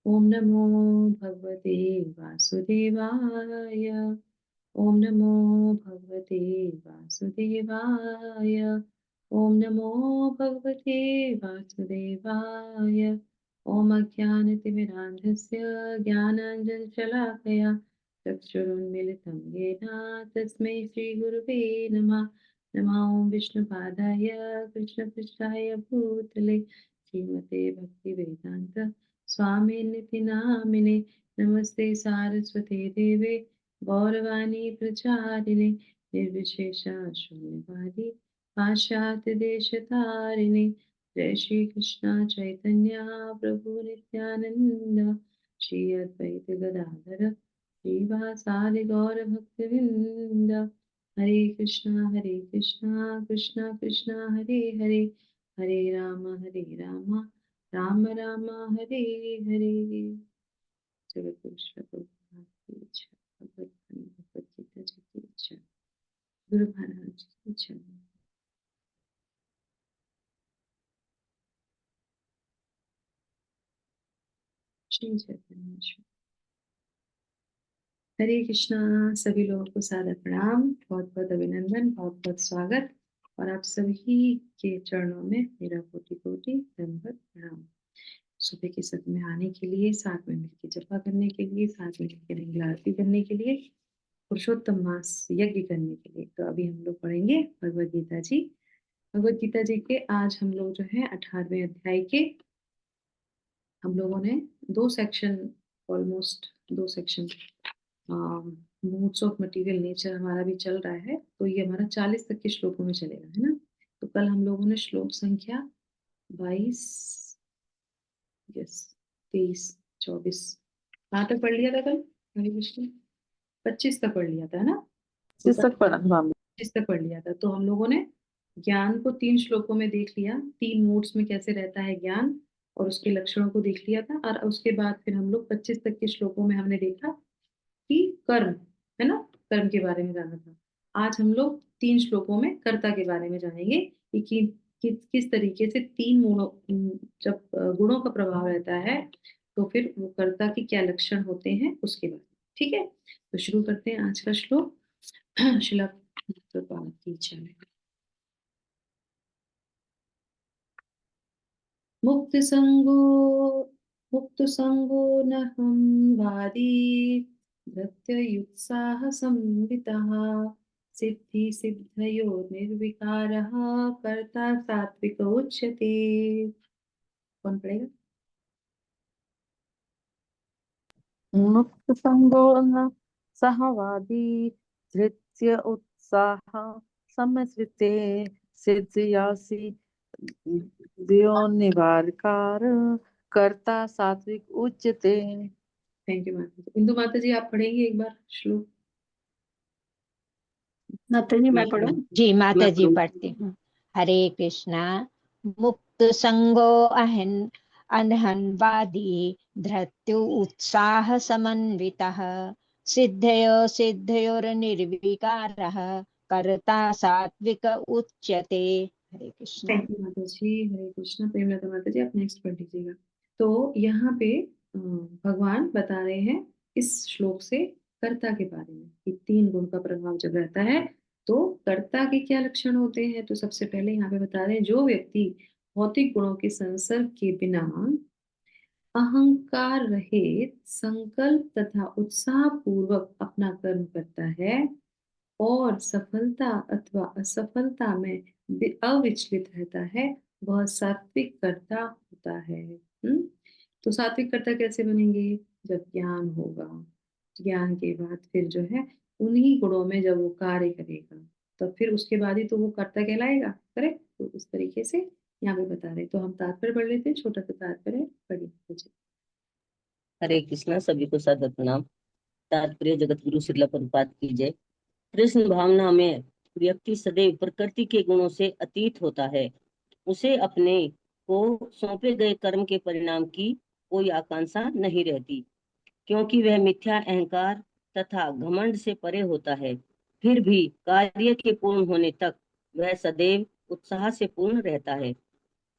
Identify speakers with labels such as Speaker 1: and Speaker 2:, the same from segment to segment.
Speaker 1: ओम नमो भगवते वासुदेवाय। ओम नमो भगवते वासुदेवाय। ओम नमो भगवते वासुदेवाय। ओम अज्ञानतिमिरान्धस्य ज्ञानाञ्जनशलाकया चक्षुरुन्मीलितं येन तस्मै श्रीगुरुवे नमः। नमो विष्णुपादाय कृष्णपृष्ठाय भूतले श्रीमते भक्तिवेदान्त स्वामिनिति नामिने। नमस्ते सारस्वते देवे गौरवाणी प्रचारिणे निर्विशेष शून्यवादी पाश्चात्य देशतारिणे। जय श्री कृष्ण चैतन्य प्रभु नित्यानंद श्री अद्वैत गदाधर श्रीवासादि गौर भक्तवृंद। हरे कृष्णा कृष्णा कृष्णा हरे हरे, हरे राम राम राम हरे हरे। जगत गुरु श्री प्रभुपाद की इच्छा, भगवत गीता जी की इच्छा, गुरु महाराज की इच्छा। श्री चैतन्य। हरे कृष्णा। सभी लोगों को सादर प्रणाम, बहुत बहुत अभिनंदन, बहुत बहुत स्वागत। और आप सभी के चरणों में मेरा कोटि कोटि दंडवत प्रणाम। सुबह के सत्र में आने के लिए, साथ में मिलकर जपा करने के लिए, साथ में मिलकर मंगल आरती करने के लिए, पुरुषोत्तम मास यज्ञ करने के लिए। तो अभी हम लोग पढ़ेंगे भगवद गीता जी। भगवद गीता जी के आज हम लोग जो है 18वें अध्याय के, हम लोगों ने दो सेक्शन, ऑलमोस्ट दो section, modes of material nature हमारा भी चल रहा है। तो ये हमारा 40 तक के श्लोकों में चलेगा, है ना। तो कल हम लोगों ने श्लोक संख्या 22, यस 23, 24 कहाँ तक पढ़ लिया था कल? हरे कृष्ण 25 तक पढ़ लिया था, है ना।
Speaker 2: 25 तक पढ़ा था।
Speaker 1: 25 तक पढ़ लिया था। तो हम लोगों ने ज्ञान को 3 श्लोकों में देख लिया, 3 मोड्स में कैसे रहता है ज्ञान, और उसके लक्षणों को देख लिया था। और उसके बाद फिर हम लोग 25 तक के श्लोकों में हमने देखा कि कर्म, है ना, कर्म के बारे में जाना था। आज हम लोग 3 श्लोकों में कर्ता के बारे में जानेंगे कि किस तरीके से 3 गुणों, जब गुणों का प्रभाव रहता है तो फिर वो कर्ता के क्या लक्षण होते हैं उसके बारे में। ठीक है, तो शुरू करते हैं आज का श्लोक। शिला प्रभुपाद की इच्छा है। मुक्त संगो न हम वादी धृत्युत्साह संवितः सिद्धि सिद्धयो निर्विकारः कर्ता सात्विक उच्यते। कौन पढ़ेगा?
Speaker 2: मुक्त संगो न सहवादी धृत्य उत्साह समश्रिते सिद्धयासि दियो निवारकार कर्ता सात्विक उच्यते।
Speaker 1: थैंक यू माता जी। इंदु माता जी आप पढ़ेंगे एक बार श्लोक?
Speaker 3: माता जी मैं पढ़ूं? जी माता जी पढ़ती हूँ। हरे कृष्णा। मुक्त संगो अहन अनहनवादी धृत्यु उत्साह समन्वितः सिद्धयो सिद्धयोर्निर्विकारः कर्ता सात्विक उच्यते। हरे कृष्णा।
Speaker 1: थैंक यू माता जी। हरे कृष्णा। प्रेमलता माता जी आप नेक्स्ट पढ़ लीजिएगा। तो यहाँ पे भगवान बता रहे हैं इस श्लोक से कर्ता के बारे में कि 3 गुण का प्रभाव जब रहता है तो कर्ता के क्या लक्षण होते हैं। तो सबसे पहले यहाँ पे बता रहे हैं, जो व्यक्ति भौतिक गुणों के संसर्ग के बिना अहंकार रहित संकल्प तथा उत्साह पूर्वक अपना कर्म करता है और सफलता अथवा असफलता में अविचलित रहता है, वह सात्विक कर्ता होता है। तो सात्विक कर्ता कैसे बनेंगे? जब ज्ञान होगा, ज्ञान के बाद फिर जो है उन्हीं गुणों में जब वो कार्य करेगा तो फिर उसके बाद ही तो वो कर्ता कहलाएगा। करेक्ट। तो इस तरीके से यहाँ पे बता रहे। तो हम तात्पर्य पढ़ लेते हैं, छोटा सा तात्पर्य पढ़िए।
Speaker 4: हरे कृष्णा। सभी को सादर प्रणाम। तात्पर्य जगत गुरु श्रील प्रभुपाद की जय। कृष्ण भावना में व्यक्ति सदैव प्रकृति के गुणों से अतीत होता है। उसे अपने को सौंपे गए कर्म के परिणाम की कोई आकांक्षा नहीं रहती, क्योंकि वह मिथ्या अहंकार तथा घमंड से परे होता है। फिर भी कार्य के पूर्ण होने तक वह सदैव उत्साह से पूर्ण रहता है।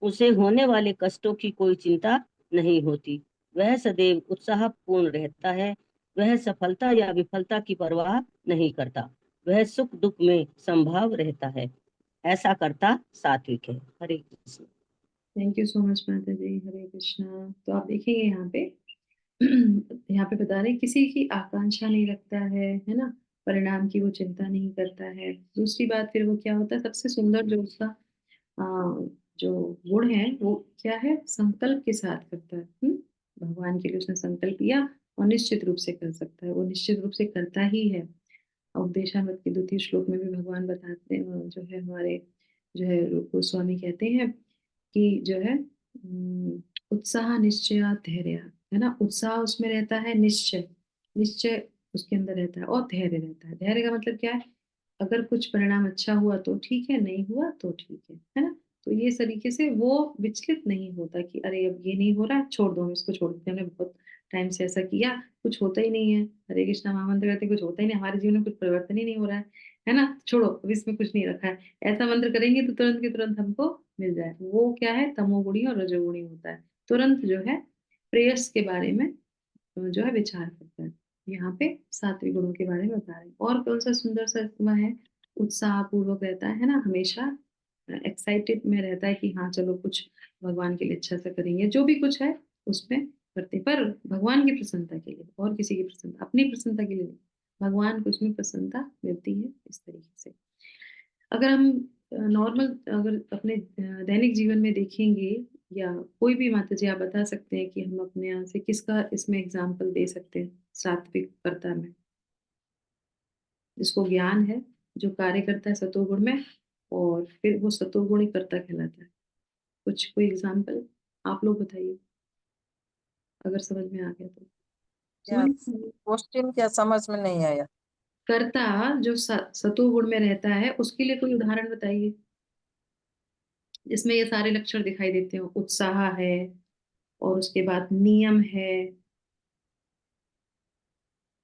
Speaker 4: उसे होने वाले कष्टों की कोई चिंता नहीं होती। वह सदैव उत्साहपूर्ण रहता है, वह सफलता या विफलता की परवाह नहीं करता, वह सुख दुख में संभाव रहता है, ऐसा करता सात्विक है। Hare Krishna.
Speaker 1: Thank you so much माता जी। हरे कृष्णा। तो आप देखेंगे यहाँ पे यहाँ पे बता रहे हैं, किसी की आकांक्षा नहीं रखता है ना, परिणाम की वो चिंता नहीं करता है। दूसरी बात फिर वो क्या होता है, सबसे सुंदर जो उसका जो गुण है वो क्या है, संकल्प के साथ करता है। भगवान के लिए उसने संकल्प लिया और निश्चित रूप से कर सकता है, वो निश्चित रूप से करता ही है। उपदेशामृत के 2 श्लोक में भी भगवान बताते हैं, जो है हमारे जो है रूप गोस्वामी कहते हैं कि जो है उत्साह निश्चय धैर्य, है ना, उत्साह उसमें रहता है, निश्चय निश्चय उसके अंदर रहता है, और धैर्य रहता है। धैर्य का मतलब क्या है, अगर कुछ परिणाम अच्छा हुआ तो ठीक है, नहीं हुआ तो ठीक है ना। तो ये तरीके से वो विचलित नहीं होता कि अरे अब ये नहीं हो रहा, छोड़ दो, हम इसको छोड़ देते हैं, हमने बहुत टाइम से ऐसा किया, कुछ होता ही नहीं है, हरे कृष्णा महामंत्र करते कुछ होता ही नहीं, हमारे जीवन में कुछ परिवर्तन ही नहीं हो रहा है ना, छोड़ो, अब इसमें कुछ नहीं रखा है। ऐसा मंत्र करेंगे तो तुरंत के तुरंत हमको मिल जाए। वो क्या है, तमोगुणी और रजोगुणी होता है। तुरंत जो है प्रेयस के बारे में जो है विचार करता है। यहाँ पे सात्विक गुणों के बारे में बता रहे हैं। और कौन सा सुंदर सा वह है, उत्साह पूर्वक रहता है ना, हमेशा एक्साइटेड में रहता है कि हाँ चलो कुछ भगवान के लिए अच्छा सा करेंगे, जो भी कुछ है उसमें करते हैं, पर भगवान की प्रसन्नता के लिए, और किसी की प्रसन्नता, अपनी प्रसन्नता के लिए नहीं, भगवान को उसमें प्रसन्नता मिलती है इस तरीके से। अगर हम नॉर्मल, अगर अपने दैनिक जीवन में देखेंगे, या कोई भी माता जी आप बता सकते हैं कि हम अपने यहाँ से किसका इसमें एग्जाम्पल दे सकते हैं सात्विकता में, जिसको ज्ञान है, जो कार्य करता है सतोगुण में, और फिर वो सतोगुण ही कर्ता कहलाता है। कुछ कोई एग्जाम्पल आप लोग बताइए, अगर समझ में आ गया तो।
Speaker 2: क्वेश्चन क्या समझ में नहीं आया?
Speaker 1: कर्ता जो सतोगुण में रहता है, उसके लिए कोई उदाहरण बताइए जिसमें ये सारे लक्षण दिखाई देते हो, उत्साह है और उसके बाद नियम है।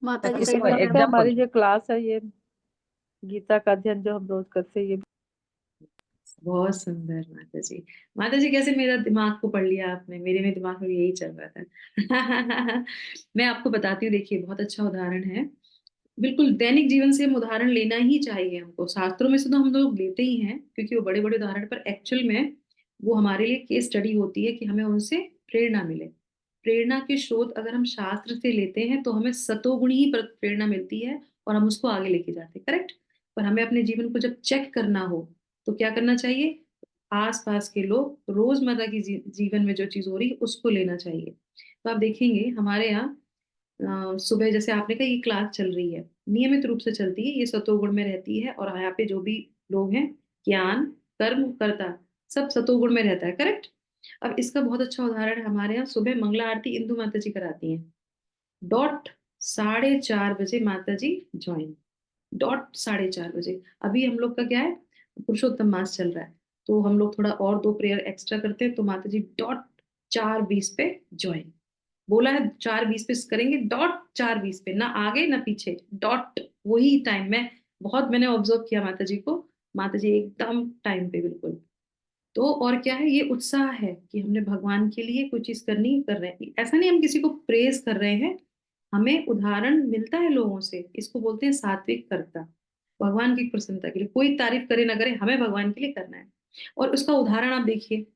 Speaker 5: माता जी
Speaker 2: इसमें
Speaker 5: कई बार
Speaker 2: हमारी जो क्लास है, ये गीता का अध्ययन जो हम रोज करते हैं, ये
Speaker 1: बहुत सुंदर माता जी। माता जी कैसे मेरा दिमाग को पढ़ लिया आपने, मेरे में दिमाग में यही चल रहा था। मैं आपको बताती हूँ, देखिए बहुत अच्छा उदाहरण है। बिल्कुल दैनिक जीवन से हम उदाहरण लेना ही चाहिए हमको, शास्त्रों में से तो हम लोग लेते ही हैं क्योंकि वो बड़े बड़े उदाहरण, पर एक्चुअल में वो हमारे लिए केस स्टडी होती है कि हमें उनसे प्रेरणा मिले। प्रेरणा के स्रोत अगर हम शास्त्र से लेते हैं तो हमें सतोगुणी ही प्रेरणा मिलती है, और हम उसको आगे लेके जाते हैं, करेक्ट। पर हमें अपने जीवन को जब चेक करना हो तो क्या करना चाहिए, आसपास के लोग रोजमर्रा की जीवन में जो चीज हो रही है उसको लेना चाहिए। तो आप देखेंगे हमारे यहाँ सुबह जैसे आपने कहा ये क्लास चल रही है, नियमित रूप से चलती है, ये सतोगुण में रहती है, और यहाँ पे जो भी लोग हैं, ज्ञान कर्म कर्ता, सब सतोगुण में रहता है, करेक्ट। अब इसका बहुत अच्छा उदाहरण है, हमारे यहाँ सुबह मंगला आरती इंदु माता जी कराती हैं, डॉट 4:30 बजे माता जी ज्वाइन, डॉट 4:30 बजे। अभी हम लोग का क्या है, पुरुषोत्तम मास चल रहा है, तो हम लोग थोड़ा और 2 प्रेयर एक्स्ट्रा करते हैं, तो माता जी डॉट 4:20 पे ज्वाइन, बोला है 4:20 पे करेंगे, डॉट 4:20 पे, ना आगे ना पीछे, डॉट वही टाइम में। बहुत मैंने ऑब्जर्व किया माता जी को, माता जी एकदम टाइम पे बिल्कुल। तो और क्या है, ये उत्साह है कि हमने भगवान के लिए कोई चीज करनी कर रहे हैं, ऐसा नहीं हम किसी को प्रेज कर रहे हैं, हमें उदाहरण मिलता है लोगों से, इसको बोलते हैं सात्विक कर्ता। भगवान की प्रसन्नता के लिए, कोई तारीफ करे ना करे, हमें भगवान के लिए करना है। और उसका उदाहरण आप देखिए,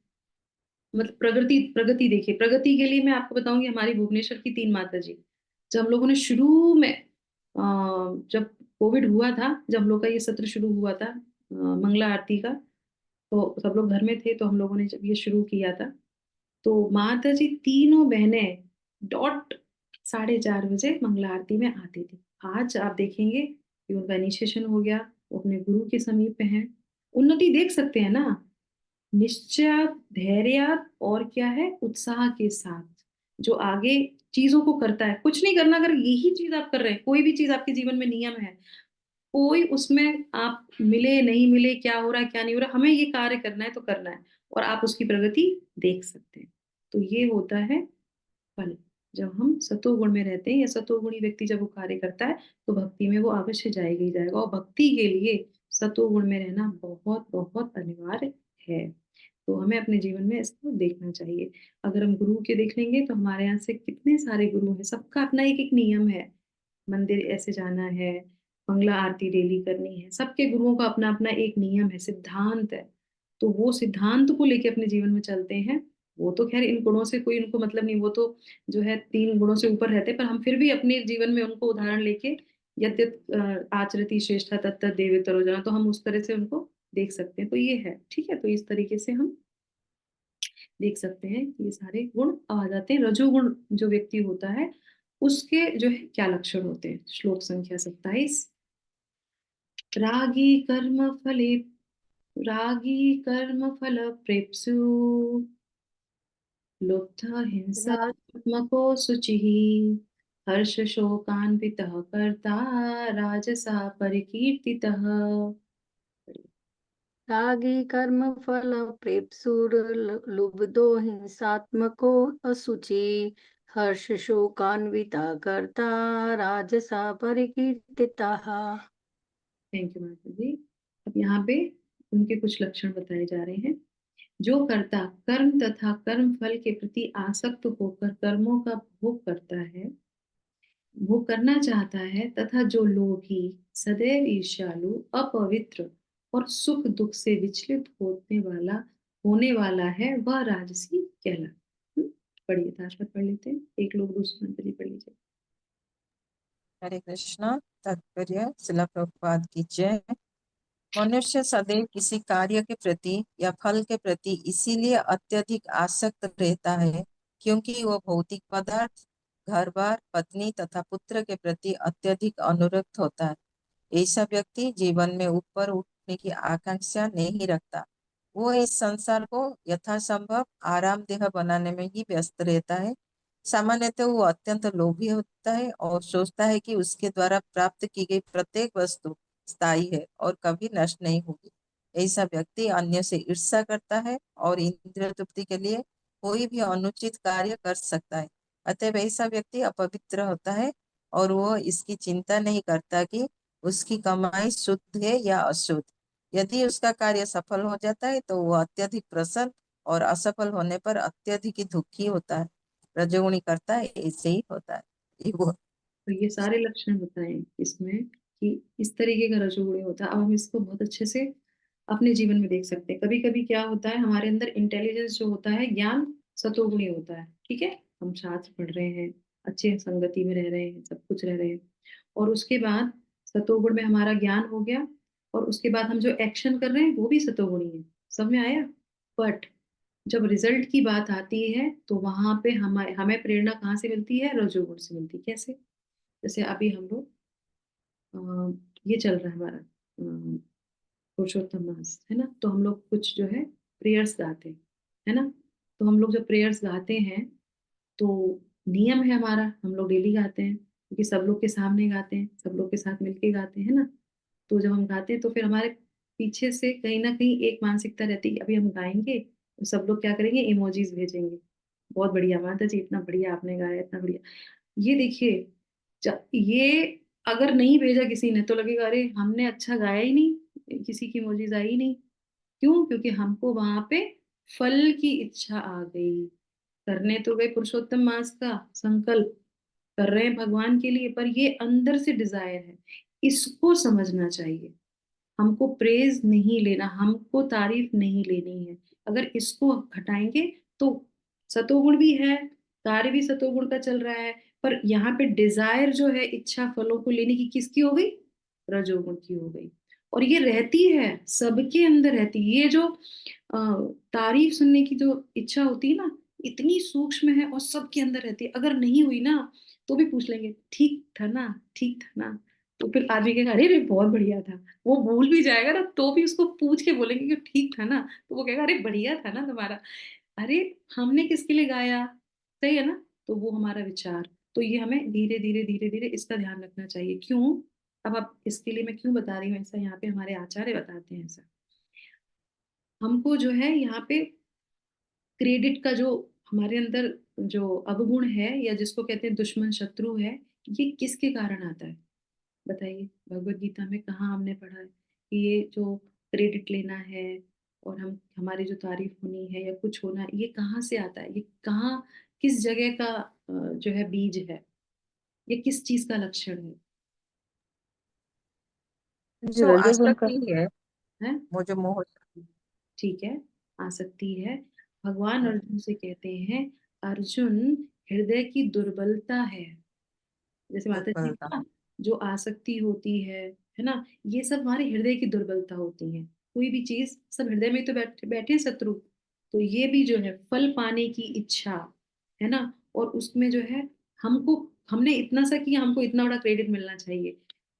Speaker 1: मतलब प्रगति प्रगति देखिए, प्रगति के लिए मैं आपको बताऊंगी, हमारी भुवनेश्वर की 3 माता जी, जब हम लोगों ने शुरू में जब कोविड हुआ था, जब हम लोग का ये सत्र शुरू हुआ था मंगला आरती का, तो सब लोग घर में थे, तो हम लोगों ने जब ये शुरू किया था, तो माता जी तीनों बहनें डॉट 4:30 बजे मंगला आरती में आती थी। आज आप देखेंगे कि उनका इनिशिएशन हो गया, वो अपने गुरु के समीप हैं, उन्नति देख सकते हैं ना, निश्चय धैर्य और क्या है, उत्साह के साथ जो आगे चीजों को करता है। कुछ नहीं करना, अगर यही चीज आप कर रहे हैं, कोई भी चीज आपके जीवन में नियम है, कोई उसमें आप मिले नहीं मिले, क्या हो रहा है क्या नहीं हो रहा, हमें ये कार्य करना है तो करना है, और आप उसकी प्रगति देख सकते हैं। तो ये होता है फल, जब हम सतोगुण में रहते हैं, या सतोगुणी व्यक्ति जब वो कार्य करता है तो भक्ति में वो अवश्य जाएगा ही जाएगा, और भक्ति के लिए सतोगुण में रहना बहुत बहुत अनिवार्य है। तो हमें अपने जीवन में इसको देखना चाहिए। अगर हम गुरु के देख लेंगे तो हमारे यहाँ से कितने सारे गुरु हैं, सबका अपना एक एक नियम है। मंदिर ऐसे जाना है, मंगला आरती डेली करनी है, सबके गुरुओं का अपना अपना एक नियम है, सिद्धांत है। तो वो सिद्धांत को लेके अपने जीवन में चलते हैं। वो तो खैर इन गुणों से कोई उनको मतलब नहीं, वो तो जो है 3 गुणों से ऊपर रहते हैं, पर हम फिर भी अपने जीवन में उनको उदाहरण लेके यद्यत आचरति श्रेष्ठा तत्त देवेतरो जना, तो हम उस तरह से उनको देख सकते हैं। तो ये है, ठीक है। तो इस तरीके से हम देख सकते हैं कि ये सारे गुण आ जाते हैं। रजोगुण जो व्यक्ति होता है उसके जो है क्या लक्षण होते हैं। श्लोक संख्या 27। रागी कर्म फले, रागी कर्म फल प्रेप्सु, लुब्ध
Speaker 2: राग
Speaker 1: हिंसात्मको शुचिः, हर्ष शोकान्वितः कर्ता, राजसा परिकीर्तितः।
Speaker 2: रागी कर्म फल प्रेप्सुर लुब्धो हिंसात्मको असुचि, हर्ष शोकान्विता कर्ता, राजसा परिकीर्तितः।
Speaker 1: थैंक यू माता जी। अब यहाँ पे उनके कुछ लक्षण बताए जा रहे हैं। जो कर्ता कर्म तथा कर्म फल के प्रति आसक्त होकर कर्मों का भोग करता है, भोग करना चाहता है, तथा जो लोभी, सदैव ईर्ष्यालु, अपवित्र और सुख दुख से विचलित होने वाला है, वह राजसी कहलाता। पढ़िए, ताशमत पढ़ लेते हैं। एक लोग दूसरे मंत्र जी पढ़ लीजिए।
Speaker 5: हरे कृष्णा। तात्पर्य शिला प्रभुपाद की जय। मनुष्य सदैव किसी कार्य के प्रति या फल के प्रति इसीलिए अत्यधिक आसक्त रहता है क्योंकि वो भौतिक पदार्थ, घर बार, पत्नी तथा पुत्र के प्रति अत्यधिक अनुरक्त होता है। ऐसा व्यक्ति जीवन में ऊपर उठने की आकांक्षा नहीं रखता। वो इस संसार को यथासंभव आरामदेह बनाने में ही व्यस्त रहता है। सामान्यतः वो अत्यंत लोभी होता है और सोचता है कि उसके द्वारा प्राप्त की गई प्रत्येक वस्तु स्थायी है और कभी नष्ट नहीं होगी। ऐसा व्यक्ति अन्य से ईर्ष्या करता है और इंद्रिय तृप्ति के लिए कोई भी अनुचित कार्य कर सकता है। अतः ऐसा व्यक्ति अपवित्र होता है और वो इसकी चिंता नहीं करता कि उसकी कमाई शुद्ध है या अशुद्ध। यदि उसका कार्य सफल हो जाता है तो वो अत्यधिक प्रसन्न और असफल होने पर अत्यधिक ही दुखी होता है। रजोगुणी करता है ऐसे ही होता है। ये वो
Speaker 1: तो ये सारे लक्षण बताए इसमें कि इस तरीके का रजोगुणी होता है। अब हम इसको बहुत अच्छे से अपने जीवन में देख सकते हैं। कभी कभी क्या होता है, हमारे अंदर इंटेलिजेंस जो होता है, ज्ञान सतोगुणी होता है, ठीक है। हम शास्त्र पढ़ रहे हैं, अच्छे संगति में रह रहे हैं, सब कुछ रह रहे हैं, और उसके बाद सतोगुण में हमारा ज्ञान हो गया, और उसके बाद हम जो एक्शन कर रहे हैं वो भी सतोगुणी है। सब में आया। बट जब रिजल्ट की बात आती है तो वहां पे हमें हमें प्रेरणा कहाँ से मिलती है? रजोगुण से मिलती है। कैसे? जैसे अभी हम लोग ये चल रहा है हमारा पुरुषोत्तम मास, है ना। तो हम लोग कुछ जो है प्रेयर्स गाते हैं, है ना। तो हम लोग जब प्रेयर्स गाते हैं तो नियम है हमारा, हम लोग डेली गाते हैं, क्योंकि सब लोग के सामने गाते हैं, सब लोग के साथ मिलके गाते हैं ना। तो जब हम गाते हैं तो फिर हमारे पीछे से कहीं ना कहीं एक मानसिकता रहती है कि अभी हम गाएंगे तो सब लोग क्या करेंगे? इमोजीज भेजेंगे। बहुत बढ़िया माता जी, इतना बढ़िया आपने गाया, इतना बढ़िया। ये देखिए, ये अगर नहीं भेजा किसी ने तो लगेगा अरे हमने अच्छा गाया ही नहीं, किसी की इमोजीज आई ही नहीं। क्यों? क्योंकि हमको वहां पे फल की इच्छा आ गई। करने तो गए पुरुषोत्तम मास का संकल्प, कर रहे हैं भगवान के लिए, पर ये अंदर से डिजायर है, इसको समझना चाहिए। हमको प्रेज नहीं लेना, हमको तारीफ नहीं लेनी है। अगर इसको हटाएंगे तो सतोगुण भी है, कार्य भी सतोगुण का चल रहा है, पर यहाँ पे डिजायर जो है इच्छा फलों को लेने की, किसकी हो गई? रजोगुण की हो गई। और ये रहती है, सबके अंदर रहती है। ये जो तारीफ सुनने की जो इच्छा होती है ना, इतनी सूक्ष्म है और सबके अंदर रहती है। अगर नहीं हुई ना तो भी पूछ लेंगे ठीक था ना, ठीक था ना। तो फिर आदमी कहेगा अरे अरे बहुत बढ़िया था। वो भूल भी जाएगा ना तो भी उसको पूछ के बोलेंगे कि ठीक था ना, तो वो कहेगा अरे बढ़िया था ना तुम्हारा। अरे हमने किसके लिए गाया? सही है ना। तो वो हमारा विचार। तो ये हमें धीरे धीरे धीरे धीरे इसका ध्यान रखना चाहिए। क्यों? अब इसके लिए मैं क्यों बता रही हूँ ऐसा, यहाँ पे हमारे आचार्य बताते हैं ऐसा। हमको जो है यहाँ पे क्रेडिट का जो हमारे अंदर जो अवगुण है, या जिसको कहते हैं दुश्मन शत्रु है, ये किसके कारण आता है? बताइए। भगवत गीता में कहाँ हमने पढ़ा है कि ये जो क्रेडिट लेना है, और हम हमारी जो तारीफ होनी है या कुछ होना, ये कहाँ से आता है, ये कहाँ किस जगह का जो है बीज है, ये किस चीज का लक्षण
Speaker 2: जो
Speaker 5: सो
Speaker 2: रजोगुण का
Speaker 5: आसक्ति है,
Speaker 1: है?
Speaker 5: मुझे मोह।
Speaker 1: ठीक है, आसक्ति है। भगवान अर्जुन से कहते हैं, अर्जुन हृदय की दुर्बलता है। जैसे माता जी ने
Speaker 5: दुर्बलता।
Speaker 1: कहा, जो आसक्ति होती है ना, ये सब हमारे हृदय की दुर्बलता होती है। कोई भी चीज, सब हृदय में ही तो बैठे बैठे हैं शत्रु। तो ये भी जो है फल पाने की इच्छा, है ना, और उसमें जो है हमको, हमने इतना सा किया, हमको इतना बड़ा क्रेडिट मिलना चाहिए,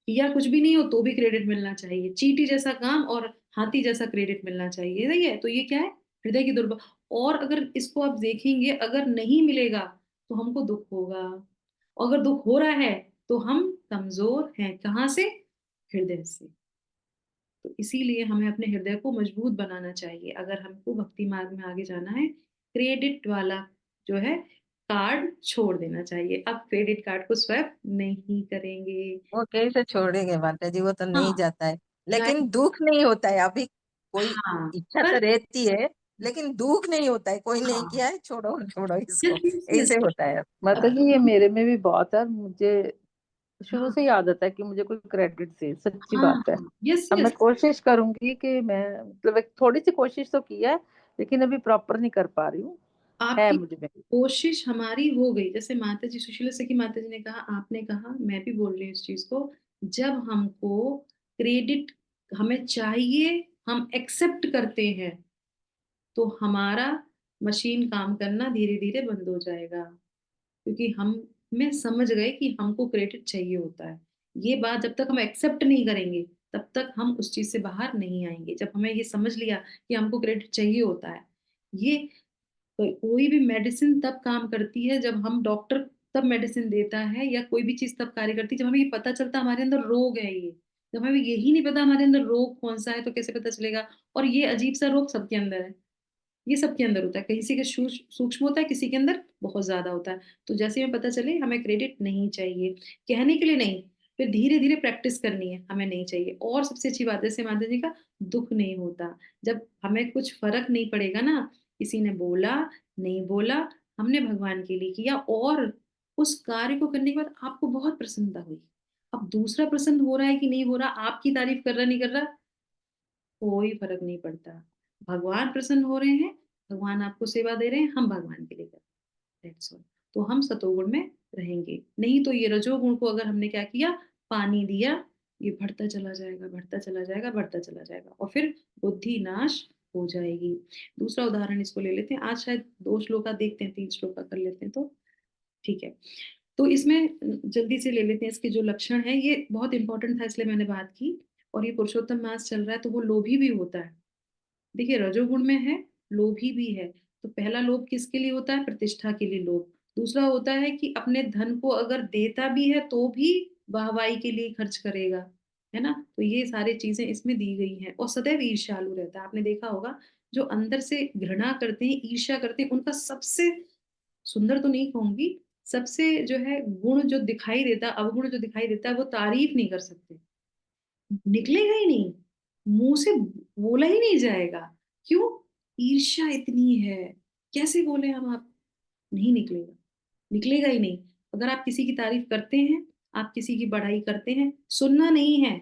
Speaker 1: या कुछ भी नहीं हो तो भी क्रेडिट मिलना चाहिए, चींटी जैसा काम और हाथी जैसा क्रेडिट मिलना चाहिए, सही है। तो ये क्या है, हृदय की दुर्बल। और अगर इसको आप देखेंगे, अगर नहीं मिलेगा तो हमको दुख होगा, और अगर दुख हो रहा है तो हम कमजोर हैं, कहाँ से, हृदय से। तो इसीलिए हमें अपने हृदय को मजबूत बनाना चाहिए अगर हमको भक्ति मार्ग में आगे जाना है। क्रेडिट वाला जो है कार्ड छोड़ देना चाहिए, अब क्रेडिट कार्ड को स्वैप नहीं करेंगे।
Speaker 5: वो कैसे छोड़ेंगे माता जी, वो तो नहीं
Speaker 1: हाँ,
Speaker 5: जाता है।
Speaker 1: जाए।
Speaker 5: लेकिन दुख नहीं होता है अभी। कोई
Speaker 1: हाँ,
Speaker 5: इच्छा तो
Speaker 1: पर
Speaker 5: रहती है, लेकिन दुख नहीं होता है। कोई नहीं
Speaker 1: हाँ,
Speaker 5: किया है, छोड़ो छोड़ो
Speaker 1: यस
Speaker 5: इसको,
Speaker 1: यस यस।
Speaker 5: ऐसे होता है।
Speaker 2: माता जी ये मेरे में भी बहुत है। मुझे शुरू
Speaker 1: हाँ
Speaker 2: से ही आदत है कि मुझे कोई क्रेडिट दे, सच्ची
Speaker 1: हाँ,
Speaker 2: बात है।
Speaker 1: यस
Speaker 2: अब मैं
Speaker 1: यस।
Speaker 2: कोशिश करूंगी कि मैं मतलब एक थोड़ी सी कोशिश तो की है, लेकिन अभी प्रॉपर नहीं कर पा रही हूँ। है
Speaker 1: आपकी
Speaker 2: मुझे में।
Speaker 1: कोशिश हमारी हो गई, जैसे माता जी, सुशीला सखी माता जी ने कहा, आपने कहा, मैं भी बोल रही हूँ इस चीज को। जब हमको क्रेडिट हमें चाहिए, हम एक्सेप्ट करते हैं, तो हमारा मशीन काम करना धीरे धीरे बंद हो जाएगा, क्योंकि हम में समझ गए कि हमको क्रेडिट चाहिए होता है। ये बात जब तक हम एक्सेप्ट नहीं करेंगे, तब तक हम उस चीज से बाहर नहीं आएंगे। जब हमें ये समझ लिया कि हमको क्रेडिट चाहिए होता है, ये कोई भी मेडिसिन तब काम करती है जब हम, डॉक्टर तब मेडिसिन देता है, या कोई भी चीज तब कार्य करती है जब हमें ये पता चलता है हमारे अंदर रोग है ये। जब हमें यही नहीं पता हमारे अंदर रोग कौन सा है, तो कैसे पता चलेगा। और ये अजीब सा रोग सबके अंदर है, ये सबके अंदर होता है, किसी के सूक्ष्म होता है, किसी के अंदर बहुत ज्यादा होता है। तो जैसे हमें पता चले हमें क्रेडिट नहीं चाहिए, कहने के लिए नहीं, फिर धीरे धीरे प्रैक्टिस करनी है, हमें नहीं चाहिए। और सबसे अच्छी बात है, जैसे माता जी का, दुख नहीं होता जब हमें कुछ फर्क नहीं पड़ेगा ना, किसी ने बोला नहीं बोला, हमने भगवान के लिए किया, और उस कार्य को करने के बाद आपको बहुत प्रसन्नता हुई। अब दूसरा प्रसन्न हो रहा है कि नहीं हो रहा, आपकी तारीफ कर रहा नहीं कर रहा, कोई फर्क नहीं पड़ता। भगवान प्रसन्न हो रहे हैं, भगवान आपको सेवा दे रहे हैं, हम भगवान के लिए कर रहे हैं, that's all। तो हम सतोगुण में रहेंगे। नहीं तो ये रजोगुण को अगर हमने क्या किया, पानी दिया, ये बढ़ता चला जाएगा, बढ़ता चला जाएगा, बढ़ता चला जाएगा, और फिर बुद्धि नाश हो जाएगी। दूसरा उदाहरण इसको ले लेते हैं, आज शायद 2 श्लोका देखते हैं, 3 श्लोका कर लेते हैं, तो ठीक है। तो इसमें जल्दी से ले लेते हैं, इसके जो लक्षण है, ये बहुत इंपॉर्टेंट था इसलिए मैंने बात की। और ये पुरुषोत्तम मास चल रहा है, तो वो लोभी भी होता है। देखिए, रजोगुण में है, लोभी भी है। तो पहला लोभ किसके लिए होता है, प्रतिष्ठा के लिए लोभ। दूसरा होता है कि अपने धन को अगर देता भी है तो भी वाहवाही के लिए खर्च करेगा, है ना। तो ये सारी चीजें इसमें दी गई हैं। और सदैव ईर्ष्यालु रहता है, आपने देखा होगा, जो अंदर से घृणा करते हैं, ईर्ष्या करते हैं, उनका सबसे सुंदर तो नहीं कहूंगी, सबसे जो है गुण जो दिखाई देता है, अवगुण जो दिखाई देता है, वो तारीफ नहीं कर सकते, निकलेगा ही नहीं, मुंह से बोला ही नहीं जाएगा। क्यों, ईर्ष्या इतनी है, कैसे बोले हम, आप, नहीं निकलेगा, निकलेगा ही नहीं। अगर आप किसी की तारीफ करते हैं, आप किसी की बढ़ाई करते हैं, सुनना नहीं है,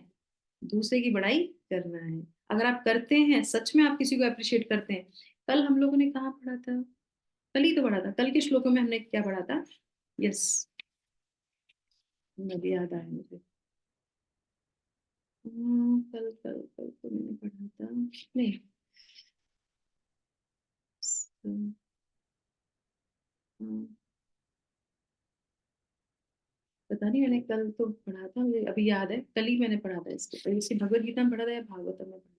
Speaker 1: दूसरे की बढ़ाई करना है। अगर आप करते हैं, सच में आप किसी को अप्रिशिएट करते हैं। कल हम लोगों ने कहाँ पढ़ा था, कल ही तो पढ़ा था, कल के श्लोकों में हमने क्या पढ़ा था, यस, अभी याद आया मुझे। कल कल कल तो मैंने पढ़ा था, नहीं, हम्म, पता नहीं, मैंने कल तो पढ़ा था, मुझे अभी याद है, कल ही मैंने पढ़ा था इसको, तो इसे भगवत गीता में पढ़ा था या भागवत में पढ़ा था।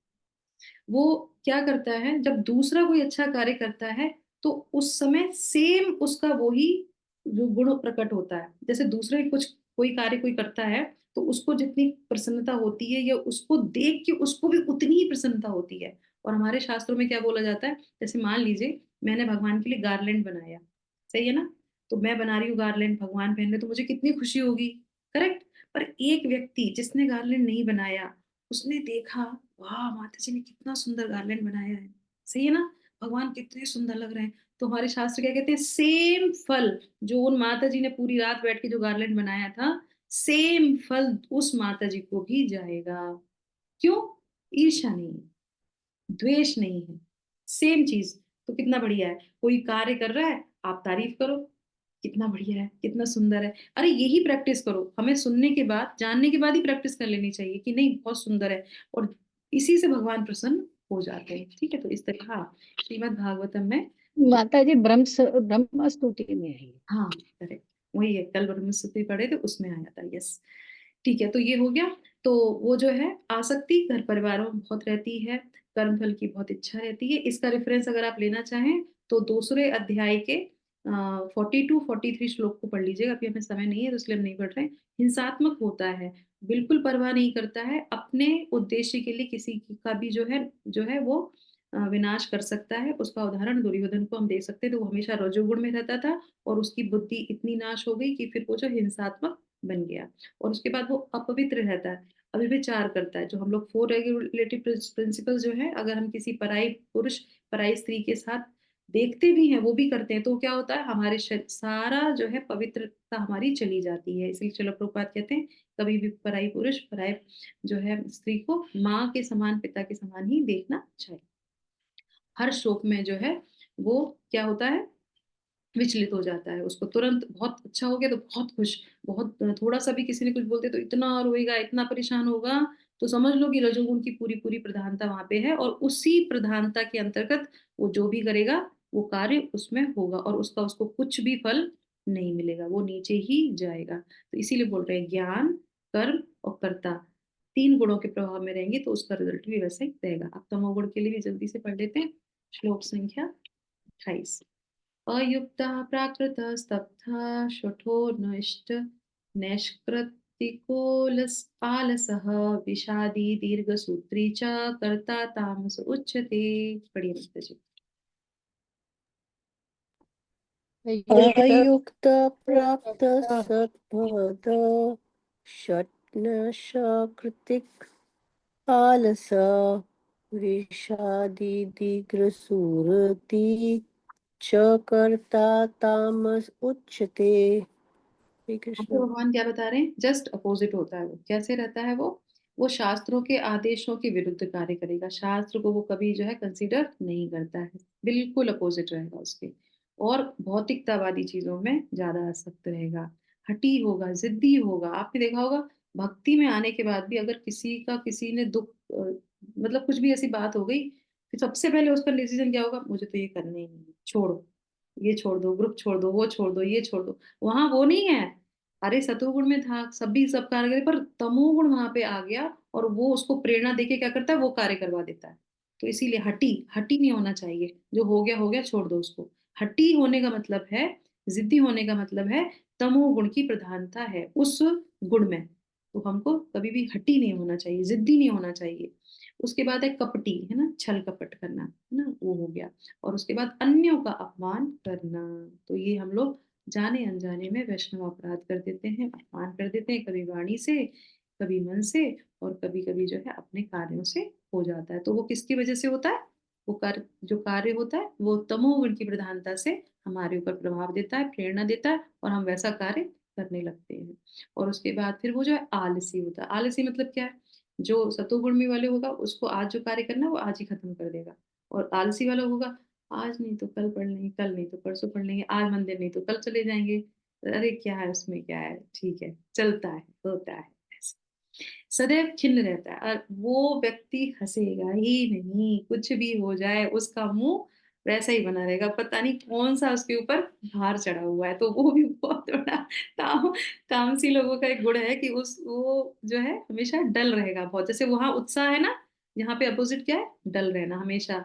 Speaker 1: वो क्या करता है, जब दूसरा कोई अच्छा कार्य करता है, तो उस समय सेम उसका वही जो गुण प्रकट होता है। जैसे दूसरे कुछ कोई कार्य कोई करता है, तो उसको जितनी प्रसन्नता होती है, या उसको देख के उसको भी उतनी ही प्रसन्नता होती है। और हमारे शास्त्रों में क्या बोला जाता है, जैसे मान लीजिए मैंने भगवान के लिए गार्लैंड बनाया, सही है ना, तो मैं बना रही हूँ गार्लैंड, भगवान पहन रहे, तो मुझे कितनी खुशी होगी, करेक्ट। पर एक व्यक्ति जिसने गार्लैंड नहीं बनाया, उसने देखा, वाह माता जी ने कितना सुंदर गार्लैंड बनाया है, सही है ना? भगवान कितने सुंदर लग रहे हैं। तो हमारे शास्त्र क्या कहते हैं, सेम फल जो उन माता जी ने पूरी रात बैठ के जो गार्लैंड बनाया था, सेम फल उस माता जी को भी जाएगा। क्यों? ईर्ष्या नहीं है, द्वेष नहीं है, सेम चीज। तो कितना बढ़िया है, कोई कार्य कर रहा है आप तारीफ करो, कितना बढ़िया है, कितना सुंदर है। अरे यही प्रैक्टिस करो, हमें सुनने के बाद, जानने के बाद ही प्रैक्टिस कर लेनी चाहिए कि नहीं बहुत सुंदर है, और इसी से भगवान प्रसन्न हो जाते हैं। ठीक है, तो इस तरह हाँ, श्रीमद् भागवतम में
Speaker 6: माता जी ब्रह्म स्तुति में आई।
Speaker 1: हाँ करेक्ट, वही है, कल ब्रह्मस्तुति पढ़े थे उसमें आया था। यस, ठीक है, तो ये हो गया। तो वो जो है आसक्ति घर परिवारों में बहुत रहती है, कर्म फल की बहुत इच्छा रहती है। इसका रेफरेंस अगर आप लेना चाहें तो दूसरे अध्याय के 42-43 श्लोक को पढ़ लीजिएगा। अभी हमें समय नहीं है तो इसलिए हम नहीं पढ़ रहे हैं। हिंसात्मक होता है, बिल्कुल परवाह नहीं करता है, अपने उद्देश्य के लिए किसी का भी जो है वो विनाश कर सकता है। उसका उदाहरण दुर्योधन को हम दे सकते हैं। तो वो हमेशा रजोगुण में रहता था और उसकी बुद्धि इतनी नाश हो गई कि फिर वो जो हिंसात्मक बन गया। और उसके बाद वो अपवित्र रहता है, अभिविचार करता है। जो हम लोग 4 रेगुलेटिव प्रिंसिपल जो है, अगर हम किसी पराई पुरुष, पराई स्त्री के साथ देखते भी हैं, वो भी करते हैं, तो क्या होता है, हमारे सारा जो है पवित्रता हमारी चली जाती है। इसलिए चलो प्रभुपाद कहते हैं कभी भी पराई पुरुष, पराई जो है स्त्री को माँ के समान, पिता के समान ही देखना चाहिए। हर श्लोक में जो है वो क्या होता है, विचलित हो जाता है। उसको तुरंत बहुत अच्छा हो गया तो बहुत खुश, बहुत थोड़ा सा भी किसी ने कुछ बोलते तो इतना रोएगा, इतना परेशान होगा। तो समझ लो कि रजोगुण की पूरी पूरी प्रधानता वहां पे है, और उसी प्रधानता के अंतर्गत वो जो भी करेगा वो कार्य उसमें होगा, और उसका उसको कुछ भी फल नहीं मिलेगा, वो नीचे ही जाएगा। तो इसीलिए बोल रहे हैं ज्ञान, कर्म और कर्ता 3 गुणों के प्रभाव में रहेंगे तो उसका रिजल्ट भी वैसा ही रहेगा। अब तमोगुण के लिए भी जल्दी से पढ़ लेते हैं। श्लोक संख्या 28। अयुक्तः प्राकृतः स्तब्धः शठो नष्ट नैष्कृतिकोऽलसः विषादी दीर्घसूत्री च कर्ता तामस उच्यते। पढ़िए माता जी।
Speaker 7: अयुक्त प्राप्त सद्भवद षट्नशकृतिक आलस वृषादिदिग्रसूरति च कर्ता तामस उच्यते। श्री कृष्ण।
Speaker 1: तो भगवान क्या बता रहे हैं, जस्ट अपोजिट होता है। वो कैसे रहता है, वो शास्त्रों के आदेशों के विरुद्ध कार्य करेगा, शास्त्र को वो कभी जो है कंसीडर नहीं करता है, बिल्कुल अपोजिट रहेगा उसके। और भौतिकतावादी चीजों में ज्यादा आसक्त रहेगा, हठी होगा, जिद्दी होगा। आपने देखा होगा भक्ति में आने के बाद भी अगर किसी ने दुख मतलब कुछ भी ऐसी बात हो गई, फिर सबसे पहले उसका डिसीजन क्या होगा, मुझे तो ये करना ही नहीं है, छोड़ो, ये छोड़ दो, ग्रुप छोड़ दो, वो छोड़ दो, ये छोड़ दो। वहां वो नहीं है। अरे सतोगुण में था, सभी सब कार्य करे, पर तमोगुण वहां पे आ गया और वो उसको प्रेरणा देके क्या करता है, वो कार्य करवा देता है। तो इसीलिए हटी हटी नहीं होना चाहिए। जो हो गया छोड़ दो उसको। हटी होने का मतलब है, जिद्दी होने का मतलब है तमोगुण की प्रधानता है उस गुण में। तो हमको कभी भी हटी नहीं होना चाहिए, जिद्दी नहीं होना चाहिए। उसके बाद है कपटी, है ना, छल कपट करना, है ना, वो हो गया। और उसके बाद अन्यों का अपमान करना। तो ये हम लोग जाने अनजाने में वैष्णव अपराध कर देते हैं, अपमान कर देते हैं, कभी वाणी से, कभी मन से, और कभी कभी जो है अपने कार्यों से हो जाता है। तो वो किसकी वजह से होता है, वो कार्य जो कार्य होता है वो तमोगुण की प्रधानता से हमारे ऊपर प्रभाव देता है, प्रेरणा देता है, और हम वैसा कार्य करने लगते हैं। और उसके बाद फिर वो जो है आलसी होता है। आलसी मतलब क्या है, जो सतोगुण में वाले होगा उसको आज जो कार्य करना है वो आज ही खत्म कर देगा। और आलसी वाला होगा, आज नहीं तो कल पढ़ लेंगे, कल नहीं तो परसों पढ़ लेंगे, आज मंदिर नहीं तो कल चले जाएंगे, अरे क्या है उसमें, क्या है, ठीक है, चलता है, होता है। ऐसे सदैव खिन्न रहता है, और वो व्यक्ति हंसेगा ही नहीं, कुछ भी हो जाए उसका मुंह वैसा ही बना रहेगा, पता नहीं कौन सा उसके ऊपर भार चढ़ा हुआ है। तो वो भी बहुत बड़ा तामसी लोगों का एक गुण है कि उस वो जो है हमेशा डल रहेगा बहुत। जैसे वहां उत्साह है ना, यहाँ पे अपोजिट क्या है, डल रहना, हमेशा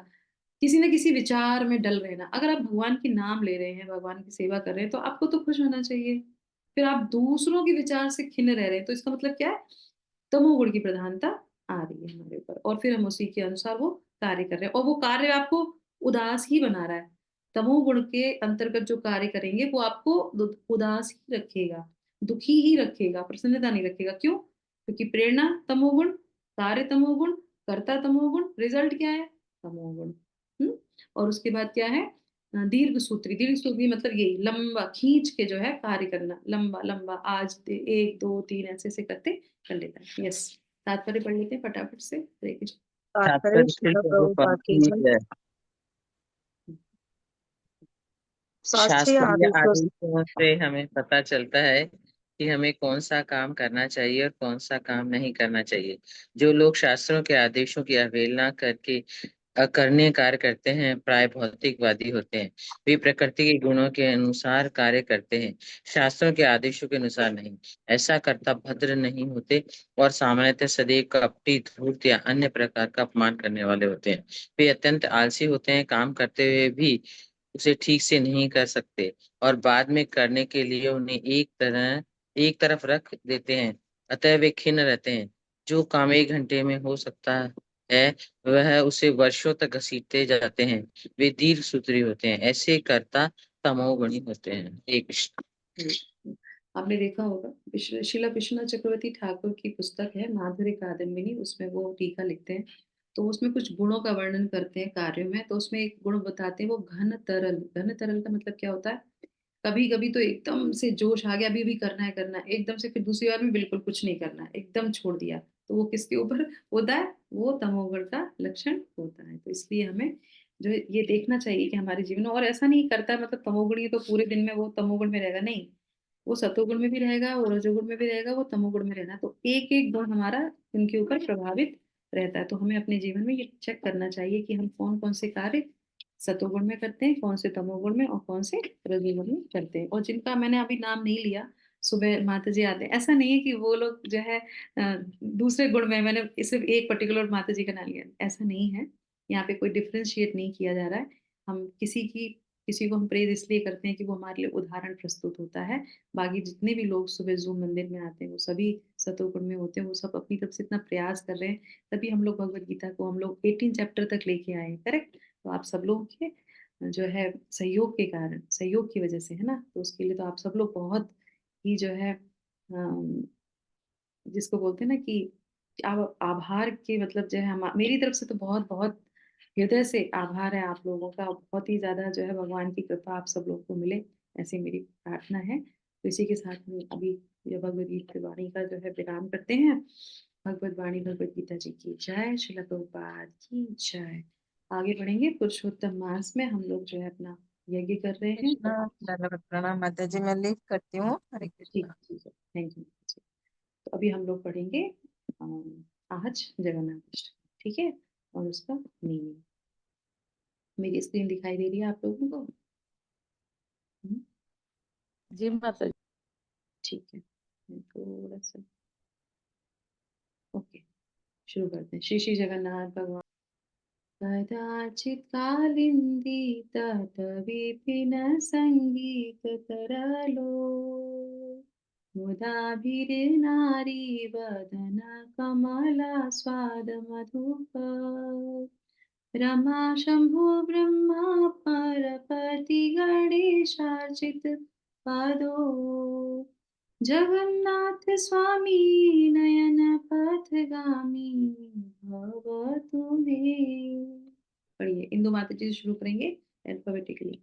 Speaker 1: किसी न किसी विचार में डल रहना। अगर आप भगवान की नाम ले रहे हैं, भगवान की सेवा कर रहे हैं, तो आपको तो खुश होना चाहिए। फिर आप दूसरों के विचार से खिन्न रह रहे हैं, तो इसका मतलब क्या है, तमोगुण की प्रधानता आ रही है हमारे ऊपर, और फिर हम उसी के अनुसार वो कार्य कर रहे हैं, और वो कार्य आपको उदास ही बना रहा है। तमोगुण के अंतर्गत जो कार्य करेंगे वो आपको उदास ही रखेगा, दुखी ही रखेगा, प्रसन्नता नहीं रखेगा। क्यों? क्योंकि प्रेरणा तमोगुण, कार्य तमोगुण, कर्ता तमोगुण, रिजल्ट क्या है, तमोगुण। और उसके बाद क्या है, दीर्घ सूत्री। दीर्घ सूत्री मतलब यही लंबा खींच के जो है कार्य करना, लंबा लंबा, आज 1 2 3 ऐसे ऐसे करते कर लेता है। यस, तात्पर्य पढ़ लेते हैं फटाफट से। हरे कृष्ण।
Speaker 2: तात्पर्य
Speaker 5: तात्पर्य
Speaker 2: श्रील
Speaker 5: शिला
Speaker 2: प्रभुपाद
Speaker 5: प्रभुपाद
Speaker 2: की
Speaker 5: की
Speaker 2: जय।
Speaker 5: जय। शास्त्रीय
Speaker 8: शास्त्रीय
Speaker 5: आदेशों से
Speaker 8: आदेशों से हमें पता चलता है कि हमें कौन सा काम करना चाहिए और कौन सा काम नहीं करना चाहिए। जो लोग शास्त्रों के आदेशों की अवहेलना करके अकर्णीय कार्य करते हैं प्राय भौतिकवादी होते हैं। वे प्रकृति के गुणों के अनुसार कार्य करते हैं, शास्त्रों के आदेशों के अनुसार नहीं। ऐसा कर्ता भद्र नहीं होते और सामान्यतः सदैव कपटी, धूर्त या अन्य प्रकार का अपमान करने वाले होते हैं। वे अत्यंत आलसी होते हैं, काम करते हुए भी उसे ठीक से नहीं कर सकते और बाद में करने के लिए उन्हें एक तरफ रख देते हैं। अतः वे खिन्न रहते हैं। जो काम 1 घंटे में हो सकता है वह उसे वर्षों तक घसीटते जाते हैं। वे दीर्घ सूत्री होते हैं, ऐसे कर्ता तमोगुणी होते हैं। एक
Speaker 1: आपने देखा होगा शिला विश्वनाथ चक्रवर्ती ठाकुर की पुस्तक है माधुर्य कादम्बिनी, उसमें वो टीका लिखते हैं, तो उसमें कुछ गुणों का वर्णन करते हैं कार्यों में। तो उसमें एक गुण बताते हैं वो घन तरल। घन तरल का मतलब क्या होता है, कभी कभी तो एकदम से जोश आ गया, अभी भी करना है करना है, एकदम से फिर दूसरी बार में बिल्कुल कुछ नहीं करना है, एकदम छोड़ दिया, तो वो किसके ऊपर होता है, वो तमोगुण का लक्षण होता है। तो इसलिए हमें जो है ये देखना चाहिए कि हमारे जीवन में, और ऐसा नहीं करता है मतलब तमोगुणी तो पूरे दिन में वो तमोगुण में रहेगा, नहीं, वो सतोगुण में भी रहेगा, वो रजोगुण में भी रहेगा, वो तमोगुण में रहना। तो एक एक गुण हमारा उनके ऊपर प्रभावित रहता है। तो हमें अपने जीवन में ये चेक करना चाहिए कि हम कौन कौन से कार्य सतोगुण में करते हैं, कौन से तमोगुण में, और कौन से रजोगुण में करते हैं। और जिनका मैंने अभी नाम नहीं लिया, सुबह माता जी आते हैं, ऐसा नहीं है कि वो लोग जो है दूसरे गुण में, मैंने सिर्फ एक पर्टिकुलर माता जी का नाम लिया, ऐसा नहीं है। यहाँ पे कोई डिफ्रेंशिएट नहीं किया जा रहा है। हम किसी को हम प्रेज इसलिए करते हैं कि वो हमारे लिए उदाहरण प्रस्तुत होता है। बाकी जितने भी लोग सुबह ज़ूम मंदिर में आते हैं वो सभी सतोगुण में होते हैं, वो सब अपनी तरफ से इतना प्रयास कर रहे हैं, तभी हम लोग भगवत गीता को हम लोग 18 चैप्टर तक लेके आए हैं, करेक्ट। तो आप सब लोगों के जो है सहयोग के कारण, सहयोग की वजह से, है ना, तो उसके लिए तो आप सब लोग बहुत ही जो है जिसको बोलते हैं ना कि आभार के मतलब जो है, हम मेरी तरफ से तो बहुत बहुत हृदय से आभार है आप लोगों का। बहुत ही ज्यादा जो है भगवान की कृपा आप सब लोग को मिले, ऐसी मेरी प्रार्थना है। तो इसी के साथ में अभी ये भगवद गीता वाणी का जो है विराम करते हैं। भगवत वाणी भगवद गीता जी की जय, श्रील प्रभुपाद की जय। आगे बढ़ेंगे, पुरुषोत्तम मास में हम लोग जो है अपना यज्ञ कर रहे हैं।
Speaker 5: कृष्णा धन्यवाद, प्रणाम माता जी, मैं लीव करती हूँ। हरे
Speaker 1: ठीक
Speaker 5: कृष्णा।
Speaker 1: ठीक है, थैंक यू। तो अभी हम लोग पढ़ेंगे आज जगन्नाथ अष्टमी, ठीक है, और उसका मीनिंग। मेरी स्क्रीन दिखाई दे रही है आप लोगों को?
Speaker 2: जी माता जी।
Speaker 1: ठीक है, मैं थोड़ा सा ओके, शुरू करते हैं। श्री श्री जगन्नाथ भगवान। कदाचित् कालिन्दी तत विपिन संगीत तरलो मुदाभिर्नारी वदन कमला स्वाद मधुप रमा शंभु ब्रह्मा पार्वती गणेशार्चित पादो जगन्नाथ स्वामी नयन पथगामी भवतु मे। पढ़िए, इंदु माता जी से शुरू करेंगे अल्फाबेटिकली।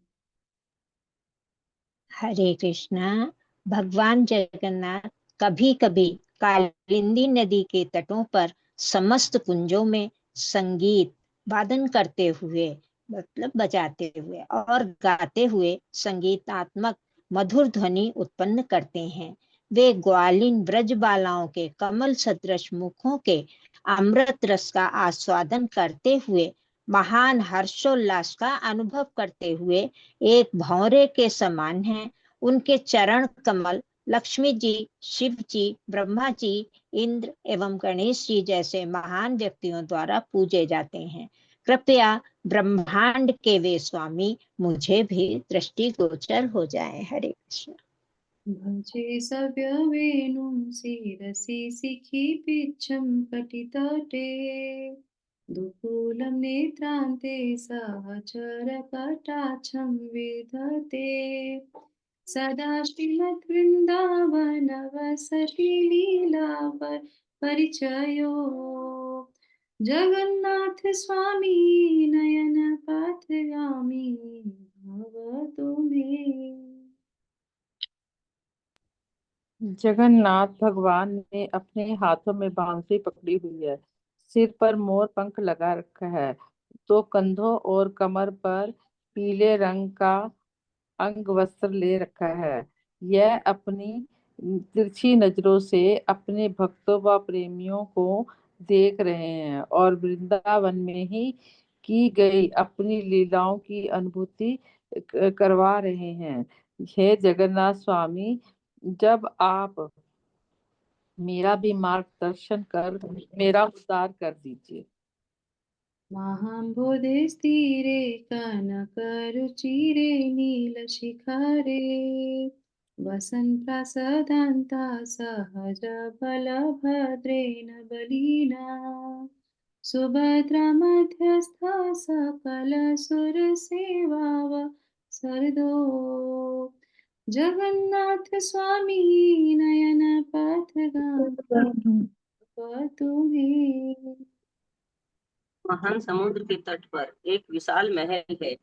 Speaker 3: हरे कृष्णा। भगवान जगन्नाथ कभी कभी कालिंदी नदी के तटों पर समस्त कुंजों में संगीत वादन करते हुए, मतलब बजाते हुए और गाते हुए संगीतात्मक मधुर ध्वनि उत्पन्न करते हैं। वे ग्वालिन ब्रज बालाओं के कमल सदृश मुखों के अमृत रस का आस्वादन करते हुए, महान हर्षोल्लास का अनुभव करते हुए एक भंवरे के समान हैं। उनके चरण कमल लक्ष्मी जी, शिव जी, ब्रह्मा जी, इंद्र एवं गणेश जी जैसे महान व्यक्तियों द्वारा पूजे जाते हैं। कृपया ब्रह्मांड के वे स्वामी मुझे भी दृष्टिगोचर हो जाएं। हरे कृष्ण।
Speaker 1: भजे सव्य वेणुं शिरसि शिखि पिच्छं कटितटे दुकूलं नेत्रान्ते सहचर कटाक्षं विधते सदा श्रीमद्वृन्दावनवसति लीला परिचयो जगन्नाथ स्वामी नयन पथगामी भवतु मे।
Speaker 2: जगन्नाथ भगवान ने अपने हाथों में बांसुरी पकड़ी हुई है, सिर पर मोर पंख लगा रखा है, तो कंधों और कमर पर पीले रंग का अंग वस्त्र ले रखा है। यह अपनी तिरछी नजरों से अपने भक्तों व प्रेमियों को देख रहे हैं और वृंदावन में ही की गई अपनी लीलाओं की अनुभूति करवा रहे हैं। हे जगन्नाथ स्वामी, जब आप मेरा भी मार्गदर्शन कर मेरा उद्धार कर दीजिए।
Speaker 1: महाम्बोधे स्थिरे कनकरुचिरे नीलशिखरे वसन्प्रसदान्ता सहज बलभद्रेण बलिना सुभद्रामध्यस्था सकलसुरसेवाव सरदो जगन्नाथ स्वामी नयन पथगामी तुम्हें।
Speaker 4: महान समुद्र के तट पर एक विशाल महल है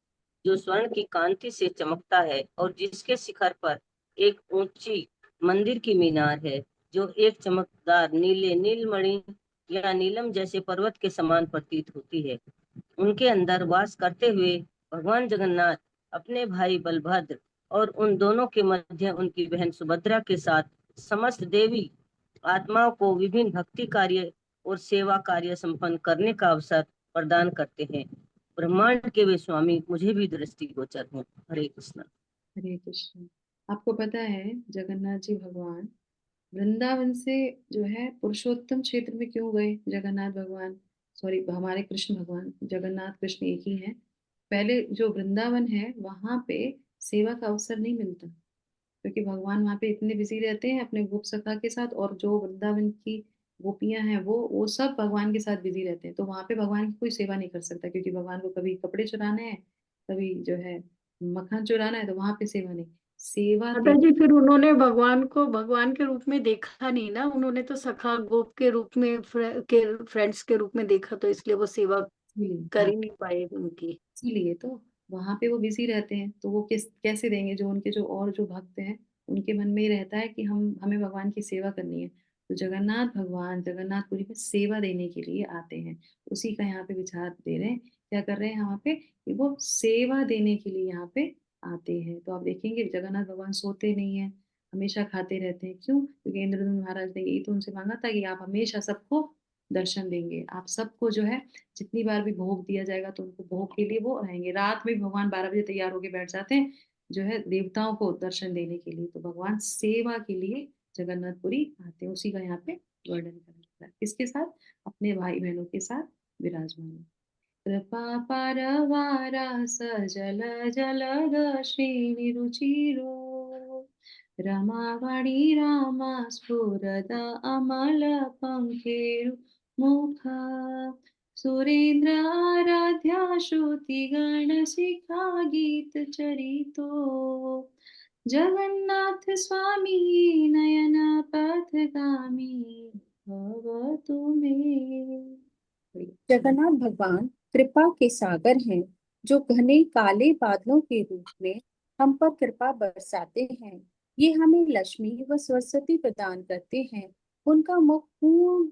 Speaker 4: जो स्वर्ण की कांति से चमकता है और जिसके शिखर पर एक ऊंची मंदिर की मीनार है जो एक चमकदार नीले नीलमणि या नीलम जैसे पर्वत के समान प्रतीत होती है। उनके अंदर वास करते हुए भगवान जगन्नाथ अपने भाई बलभद्र और उन दोनों के मध्य उनकी बहन सुभद्रा के साथ समस्त देवी आत्माओं को विभिन्न भक्ति कार्य और सेवा कार्य संपन्न करने का अवसर प्रदान करते हैं। ब्रह्मांड के वे स्वामी मुझे भी दृष्टिगोचर हैं। हरे कृष्ण।
Speaker 1: हरे कृष्ण। आपको पता है जगन्नाथ जी भगवान वृंदावन से जो है पुरुषोत्तम क्षेत्र में क्यों गए? जगन्नाथ भगवान, सॉरी हमारे कृष्ण भगवान, जगन्नाथ कृष्ण एक ही हैं। पहले जो वृंदावन है वहां पे सेवा का अवसर नहीं मिलता, क्योंकि भगवान वहां पे इतने बिजी रहते हैं अपने गोप सखा के साथ, और जो वृंदावन की गोपियां हैं वो सब भगवान के साथ बिजी रहते हैं, तो वहां पे भगवान की कोई सेवा नहीं कर सकता, क्योंकि भगवान को कभी कपड़े चुराने हैं, कभी जो है मक्खन चुराना है, तो वहां पे सेवा नहीं। सेवा
Speaker 6: माता
Speaker 1: दे।
Speaker 6: जी फिर उन्होंने भगवान को भगवान के रूप में देखा नहीं ना, उन्होंने तो सखा गोप के रूप में के फ्रेंड्स के रूप में देखा, तो इसलिए वो सेवा कर
Speaker 1: हाँ,
Speaker 6: ही नहीं पाए उनकी।
Speaker 1: इसीलिए तो वहां पे वो बिजी रहते हैं, तो वो कैसे देंगे? जो उनके जो और जो भक्त हैं उनके मन में ही रहता है कि हमें भगवान की सेवा करनी है, तो जगन्नाथ भगवान जगन्नाथपुरी में सेवा देने के लिए आते हैं। उसी का यहाँ पे विचार दे रहे हैं, क्या कर रहे हैं यहाँ पे कि वो सेवा देने के लिए यहाँ पे आते हैं। तो आप देखेंगे जगन्नाथ भगवान सोते नहीं है, हमेशा खाते रहते हैं। क्यों? क्योंकि इंद्रदुम्न महाराज ने यही तो उनसे मांगा था कि आप हमेशा सबको दर्शन देंगे, आप सबको जो है जितनी बार भी भोग दिया जाएगा तो उनको भोग के लिए वो रहेंगे। रात में भी भगवान 12 बजे तैयार होके बैठ जाते हैं जो है देवताओं को दर्शन देने के लिए, तो भगवान सेवा के लिए जगन्नाथपुरी आते हैं। उसी का यहाँ पे वर्णन करा है। किसके साथ? अपने भाई बहनों के साथ विराजमान है। कृपा पारवारा सजल जलद श्रेणी रुचिरो रमावणी रामा स्फुरद अमल पंखेरु मुखा सुरेंद्र आराध्या श्रुति गण शिखा गीत चरितो जगन्नाथ स्वामी नयन पथगामी भवतु मे।
Speaker 9: जगन्नाथ भगवान कृपा के सागर हैं जो घने काले बादलों के रूप में हम पर कृपा बरसाते हैं। ये हमें लक्ष्मी व सरस्वती प्रदान करते हैं। उनका मुख पूर्ण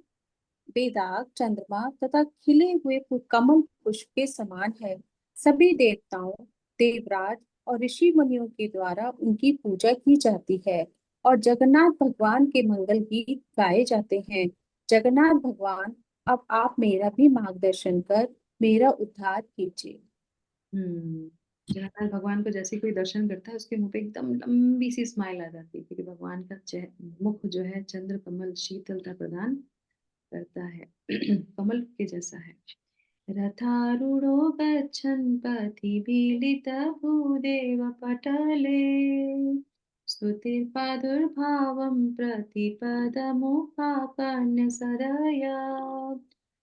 Speaker 9: बेदाग चंद्रमा तथा खिले हुए कमल पुष्प के समान है। सभी देवताओं, देवराज और ऋषि मुनियों के द्वारा उनकी पूजा की जाती है और जगन्नाथ भगवान के मंगल गीत गाए जाते हैं। जगन्नाथ भगवान, अब आप मेरा भी मार्गदर्शन कर मेरा उद्धार कीजिए।
Speaker 1: जगन्नाथ भगवान को जैसे कोई दर्शन करता है उसके मुंह पे एकदम लंबी सी स्माइल आ जाती है, क्योंकि भगवान का मुख जो है चंद्र कमल शीतलता प्रदान करता है। कमल के जैसा है। रथारूढ़ो गच्छन् पथिभिलितं भूदेव पटले स्तुतिर्प्रादुर्भावं प्रतिपदमुपाकर्ण्य सदया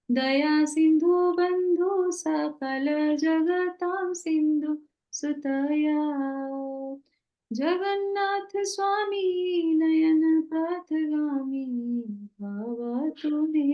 Speaker 1: दया सिन्धु बन्धु सकल जगतां सिन्धु सुतया जगन्नाथ स्वामी नयन पथगामी भवतु मे।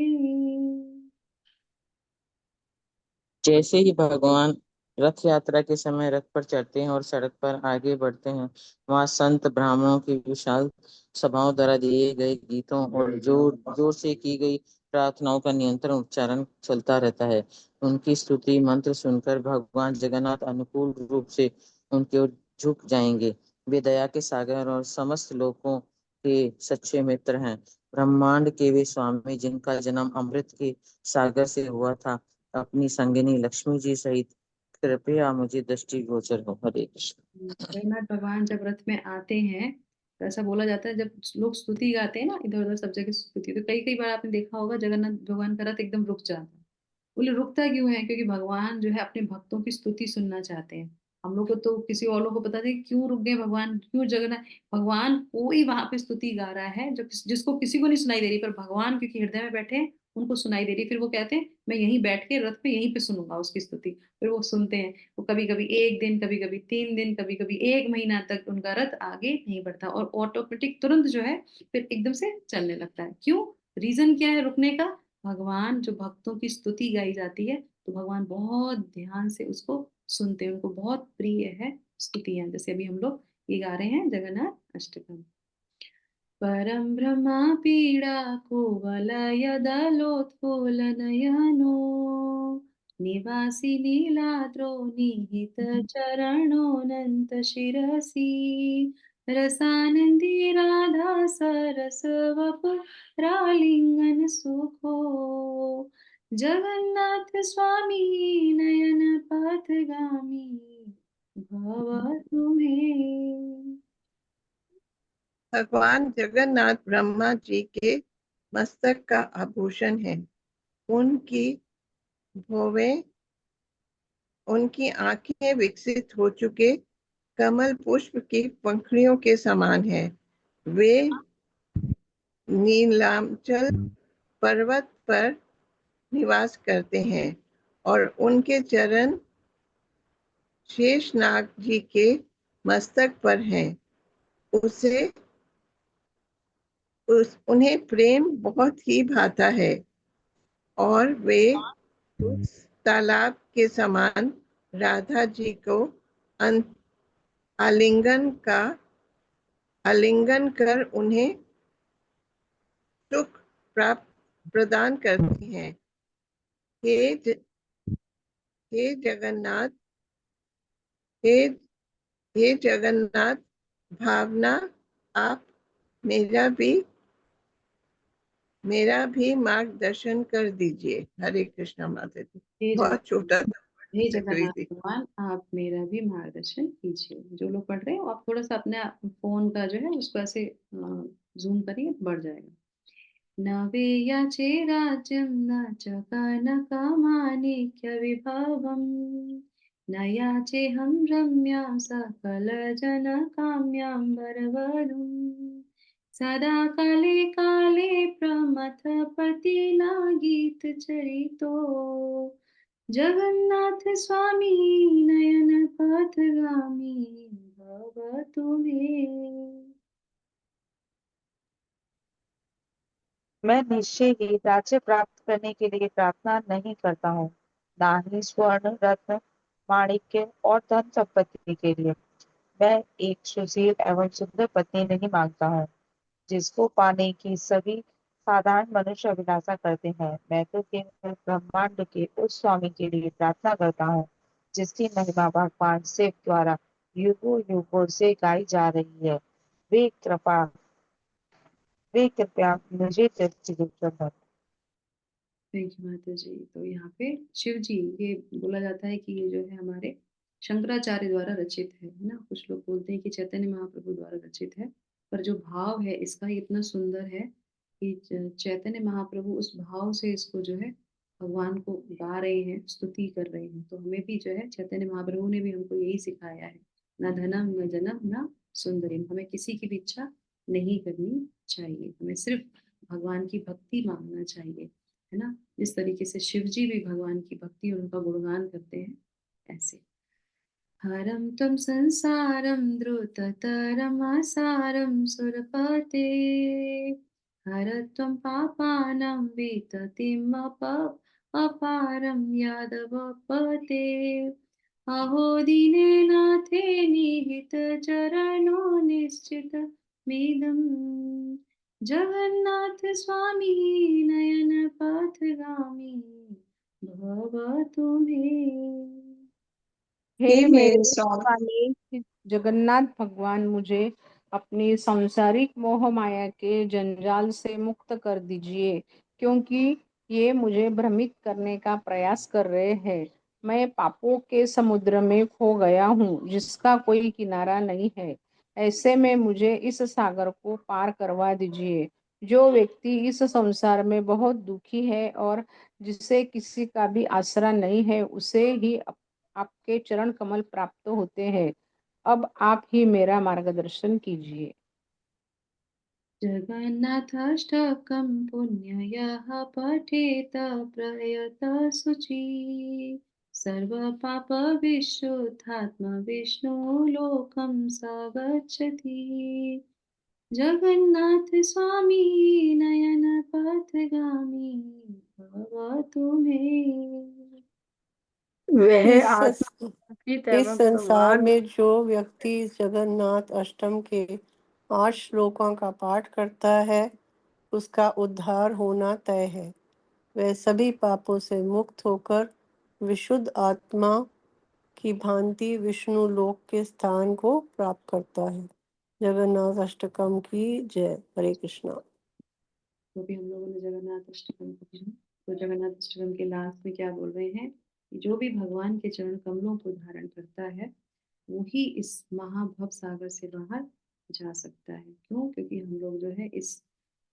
Speaker 8: जैसे ही भगवान रथ यात्रा के समय रथ पर चढ़ते हैं और सड़क पर आगे बढ़ते हैं, वहां संत ब्राह्मणों की विशाल सभाओं द्वारा दिए गए गीतों और जोर जोर से की गई प्रार्थनाओं का निरंतर उच्चारण चलता रहता है। उनकी स्तुति मंत्र सुनकर भगवान जगन्नाथ अनुकूल रूप से उनकी ओर झुक जाएंगे। वे दया के सागर और समस्त लोगों के सच्चे मित्र हैं। ब्रह्मांड के वे स्वामी जिनका जन्म अमृत के सागर से हुआ था, अपनी संगिनी लक्ष्मी जी सहित कृपया मुझे दृष्टि गोचर हो। हरे कृष्ण।
Speaker 1: जगन्नाथ भगवान जब रथ में आते हैं तो ऐसा बोला जाता है, जब लोग स्तुति गाते हैं ना इधर उधर सब जगह स्तुति, तो कई कई बार आपने देखा होगा जगन्नाथ भगवान का रथ एकदम रुक जाता है। बोले रुकता क्यों है? क्योंकि भगवान जो है अपने भक्तों की स्तुति सुनना चाहते हैं। हम लोग को तो किसी और लोग को पता नहीं क्यों रुक गए भगवान, क्यों जगन्नाथ भगवान कोई वहां पे स्तुति गा रहा है जो जिसको किसी को नहीं सुनाई दे रही, पर भगवान क्योंकि हृदय में बैठे हैं उनको सुनाई दे रही। फिर वो कहते हैं मैं यहीं बैठ के रथ पे यहीं पे सुनूंगा उसकी स्तुति। फिर वो सुनते हैं। वो कभी कभी एक दिन, कभी कभी 3 दिन, कभी कभी 1 महीना तक उनका रथ आगे नहीं बढ़ता और ऑटोमेटिक तुरंत जो है फिर एकदम से चलने लगता है। क्यों? रीजन क्या है रुकने का? भगवान जो भक्तों की स्तुति गाई जाती है तो भगवान बहुत ध्यान से उसको सुनते हैं, उनको बहुत प्रिय है स्तुतियां। जैसे अभी हम लोग ये गा रहे हैं जगन्नाथ अष्टकम। परम ब्रह्मा पीड़ा कुवलयदलोत्फुल्लनयनो निवासी नीलाद्रो निहित चरणोऽनन्त शिरसि रसानन्दी राधा सरस वपुरालिङ्गन सुखो जगन्नाथ स्वामी नयन पथगामी भव तुम्हें।
Speaker 10: भगवान जगन्नाथ ब्रह्मा जी के मस्तक का आभूषण है। उनकी भौवें, उनकी आंखें विकसित हो चुके कमल पुष्प की पंखुड़ियों के समान है। वे नीलांचल पर्वत पर निवास करते हैं और उनके चरण शेषनाग जी के मस्तक पर हैं। उन्हें प्रेम बहुत ही भाता है और वे उस तालाब के समान राधा जी को आलिंगन कर उन्हें सुख प्राप्त प्रदान करती हैं। हे जगन्नाथ, हे हे जगन्नाथ भावना, आप मेरा भी मार्गदर्शन कर दीजिए। हरे कृष्णा माता जी।
Speaker 1: हे
Speaker 10: बहुत छोटा सा
Speaker 1: हे
Speaker 10: से करी
Speaker 1: जगन्नाथ
Speaker 10: थी।
Speaker 1: भगवान आप मेरा भी मार्गदर्शन कीजिए। जो लोग पढ़ रहे हो आप थोड़ा सा अपने फोन का जो है उसको ऐसे जूम करिए, बढ़ जाएगा। न वेयाचे राज्यं न च कनकमाणिक्यविभवम् न याचेऽहं रम्यां सकलजनकाम्यां वरवधूं सदा काले काले प्रमथपतिना गीतचरितो जगन्नाथ स्वामी नयन पथगामी भव मे।
Speaker 2: मैं निश्चय ही राज्य प्राप्त करने के लिए प्रार्थना नहीं करता हूँ, ना ही स्वर्ण रत्न माणिक्य और धन संपत्ति के लिए। मैं एक सुशील एवं सुंदर पत्नी नहीं मांगता हूँ, जिसको पाने की सभी साधारण मनुष्य अभिलाषा करते हैं। मैं तो केवल ब्रह्मांड के उस स्वामी के लिए प्रार्थना करता हूँ, जिसकी महिमा भगवान शिव द्वारा युगों युगों से गाई जा रही है। वे कृपया मुझे दृष्टि गोचर हो।
Speaker 1: थैंक यू माता जी। तो यहाँ पे शिव जी, ये बोला जाता है कि ये जो है हमारे शंकराचार्य द्वारा रचित है ना। कुछ लोग बोलते हैं कि चैतन्य महाप्रभु द्वारा रचित है, पर जो भाव है इसका ही इतना सुंदर है कि चैतन्य महाप्रभु उस भाव से इसको जो है भगवान को गा रहे हैं, स्तुति कर रहे हैं। तो हमें भी जो है चैतन्य महाप्रभु ने भी हमको यही सिखाया है, न धनम न जनम न सुंदरिम। हमें किसी की भी इच्छा नहीं करनी चाहिए, हमें सिर्फ भगवान की भक्ति मांगना चाहिए, है ना। इस तरीके से शिव जी भी भगवान की भक्ति और उनका गुणगान करते हैं ऐसे। हरम तुम संसारम द्रुततरमासारम सुरपते हर त्वं पापानां विततिमप अपारं यादवपते अहो दीनेनाथे निहितचरणो निश्चितमिदम् जगन्नाथ स्वामी नयनपथगामी भवतु मे।
Speaker 2: हे
Speaker 11: हे
Speaker 2: मेरे
Speaker 11: मेरे स्वामी,
Speaker 2: स्वामी जगन्नाथ भगवान, मुझे अपनी सांसारिक मोह माया के जंजाल से मुक्त कर दीजिए, क्योंकि ये मुझे भ्रमित करने का प्रयास कर रहे हैं। मैं पापों के समुद्र में खो गया हूँ, जिसका कोई किनारा नहीं है। ऐसे में मुझे इस सागर को पार करवा दीजिए। जो व्यक्ति इस संसार में बहुत दुखी है और जिसे किसी का भी आसरा नहीं है, उसे ही आपके चरण कमल प्राप्त होते हैं। अब आप ही मेरा मार्गदर्शन कीजिए।
Speaker 1: जगन्नाथाष्टकं पुण्ययः पठेत प्रयत शुचि सर्वपापविशुद्धात्मा विष्णु लोकं स गच्छति जगन्नाथ स्वामी नयनपथगामी भवतु मे।
Speaker 11: वह
Speaker 7: इस
Speaker 6: चित
Speaker 7: इस
Speaker 6: एवं
Speaker 7: संसार
Speaker 6: भगवान
Speaker 7: में जो व्यक्ति जगन्नाथ अष्टम के 8 श्लोकों का पाठ करता है, उसका उद्धार होना तय है। वह सभी पापों से मुक्त होकर विशुद्ध आत्मा की भांति विष्णु लोक के स्थान को प्राप्त करता है। जगन्नाथ अष्टकम की जय। हरे कृष्णा।
Speaker 1: तो भी हम लोगों ने जगन्नाथ अष्टकम को पढ़ा। तो जगन्नाथ अष्टकम के लास्ट में क्या बोल रहे हैं कि जो भी भगवान के चरण कमलों को धारण करता है वही इस महाभव सागर से बाहर जा सकता है। क्यों? क्योंकि हम लोग जो है इस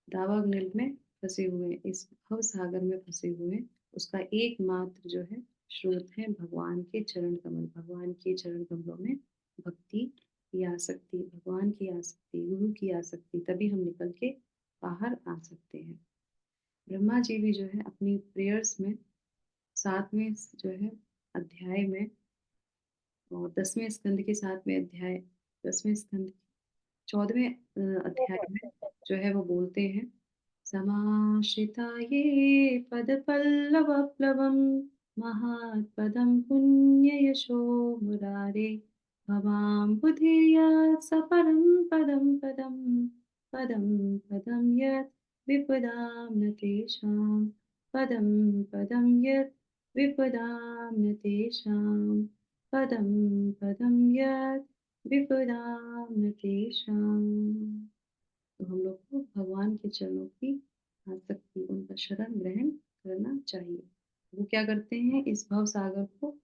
Speaker 1: दावाग्नि में फंसे हुए हैं, इस भव सागर में फंसे हुए हैं। उसका एकमात्र जो है स्रोत है भगवान के चरण कमल। भगवान के चरण कमलों में भक्ति की आसक्ति, भगवान की आसक्ति, गुरु की आसक्ति, तभी हम निकल के बाहर आ सकते हैं। ब्रह्मा जी भी जो है अपनी प्रेयर्स में 7वें जो है अध्याय में और 10वें स्कंद के 7वें अध्याय, 10वें स्कंद 14वें अध्याय में जो है वो बोलते हैं समाश्रिता ये पदपल्लवप्लवं महात्पदं पुण्ययशो मुरारे भवां बुधिर्या सपरं पदं पदं पदं पदं यत् विपदां न तेषां पदं पदं यत् विपदां न तेषां पदं पदं यत् विपदां न तेषां। तो हम लोग को भगवान के चरणों की आसक्ति, उनका शरण ग्रहण करना चाहिए। वो क्या करते हैं? इस भव सागर को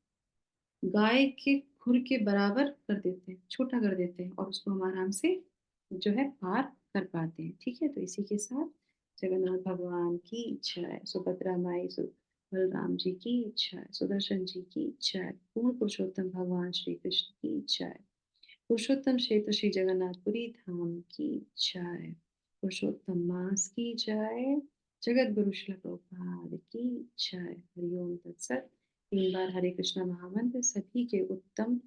Speaker 1: गाय के खुर के बराबर कर देते हैं, छोटा कर देते हैं और उसको हम आराम से जो है पार कर पाते हैं। ठीक है, तो इसी के साथ जगन्नाथ भगवान की इच्छा है, सुभद्रा माई बलराम जी की इच्छा है, सुदर्शन जी की इच्छा है, पूर्ण पुरुषोत्तम भगवान श्री कृष्ण की इच्छा है, पुरुषोत्तम क्षेत्र श्री जगन्नाथपुरी धाम की जय, पुरुषोत्तम मास की जय, जगत गुरु श्री प्रभुपाद की जय। हरिओम तत्सत। 3 बार हरे कृष्णा महामंत्र सभी के उत्तम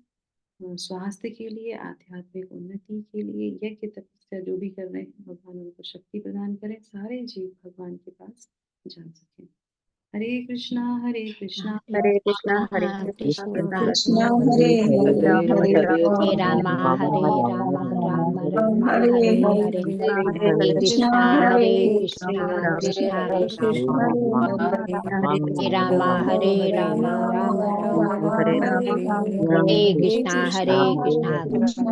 Speaker 1: स्वास्थ्य के लिए, आध्यात्मिक उन्नति के लिए, यज्ञ तपस्या जो भी कर रहे हैं भगवान उनको शक्ति प्रदान करें, सारे जीव भगवान के पास जा सकें। हरे कृष्णा हरे कृष्णा
Speaker 3: हरे
Speaker 7: कृष्णा
Speaker 3: कृष्णा
Speaker 11: कृष्ण हरे
Speaker 3: हरे
Speaker 11: हरे
Speaker 3: राम
Speaker 11: राम
Speaker 3: राम राम
Speaker 11: हरे
Speaker 3: हरे
Speaker 11: हरे
Speaker 3: हरे
Speaker 11: हरे
Speaker 3: कृष्णा
Speaker 11: हरे
Speaker 3: कृष्णा कृष्णा
Speaker 11: हरे
Speaker 3: कृष्णा
Speaker 11: हरे
Speaker 3: राम राम राम राम
Speaker 11: हरे
Speaker 3: हरे कृष्णा कृष्णा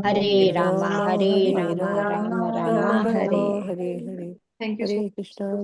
Speaker 3: हरे राम राम राम हरे
Speaker 7: हरे हरे।
Speaker 1: Thank you
Speaker 7: Hare Krishna.